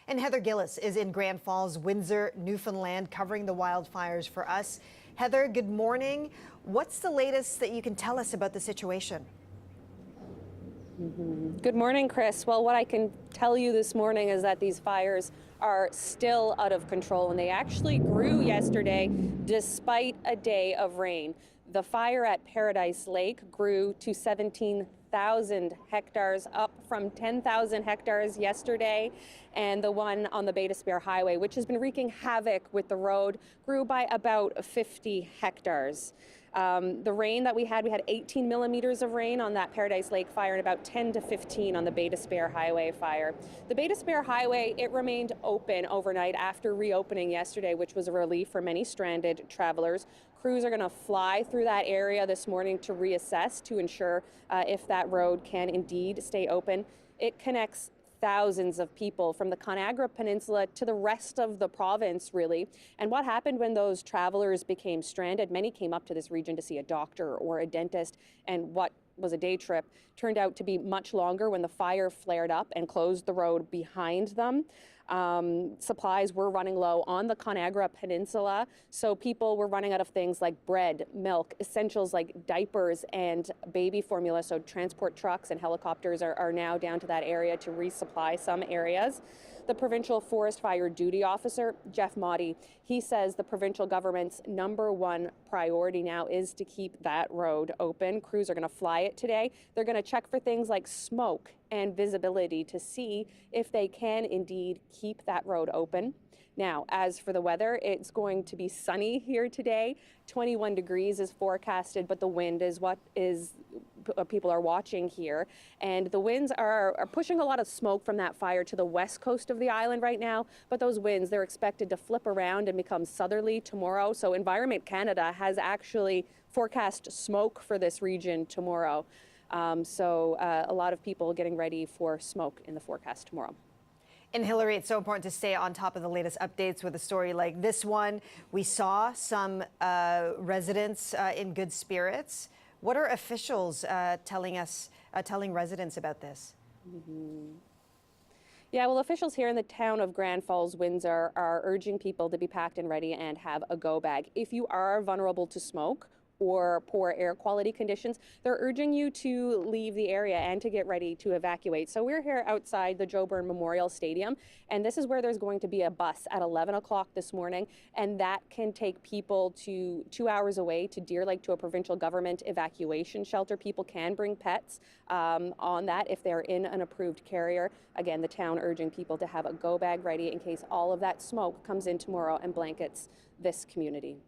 And Heather Gillis is in Grand Falls-Windsor, Newfoundland, covering the wildfires for us. Heather, good morning. What's the latest that you can tell us about the situation? Good morning, Chris. Well, what I can tell you this morning is that these fires are still out of control, and they actually grew yesterday despite a day of rain. The fire at Paradise Lake grew to 17,000 hectares, up from 10,000 hectares yesterday. And the one on the Bay d'Espoir Highway, which has been wreaking havoc with the road, grew by about 50 hectares. The rain that we had 18 millimeters of rain on that Paradise Lake fire and about 10 to 15 on the Bay d'Espoir Highway fire. The Bay d'Espoir Highway, it remained open overnight after reopening yesterday, which was a relief for many stranded travelers. Crews are going to fly through that area this morning to reassess to ensure if that road can indeed stay open. It connects thousands of people from the Conagra Peninsula to the rest of the province, really. And what happened when those travelers became stranded? Many came up to this region to see a doctor or a dentist, and what was a day trip turned out to be much longer when the fire flared up and closed the road behind them. Supplies were running low on the Conagra Peninsula, so people were running out of things like bread, milk, essentials like diapers and baby formula. So transport trucks and helicopters are now down to that area to resupply some areas. The provincial forest fire duty officer, Jeff Motti, he says the provincial government's #1 priority now is to keep that road open. Crews are going to fly it today. They're going to check for things like smoke and visibility to see if they can indeed keep that road open. Now, as for the weather, it's going to be sunny here today. 21 degrees is forecasted, but the wind is what people are watching here. And the winds are pushing a lot of smoke from that fire to the west coast of the island right now. But those winds, they're expected to flip around and become southerly tomorrow. So Environment Canada has actually forecast smoke for this region tomorrow. A lot of people getting ready for smoke in the forecast tomorrow. And Hillary, it's so important to stay on top of the latest updates with a story like this one. We saw some residents in good spirits. What are officials telling residents about this? Yeah, well, officials here in the town of Grand Falls-Windsor are urging people to be packed and ready and have a go bag. If you are vulnerable to smoke or poor air quality conditions, they're urging you to leave the area and to get ready to evacuate. So we're here outside the Joe Byrne Memorial Stadium, and this is where there's going to be a bus at 11 o'clock this morning, and that can take people to 2 hours away to Deer Lake to a provincial government evacuation shelter. People can bring pets on that if they're in an approved carrier. Again, the town urging people to have a go bag ready in case all of that smoke comes in tomorrow and blankets this community.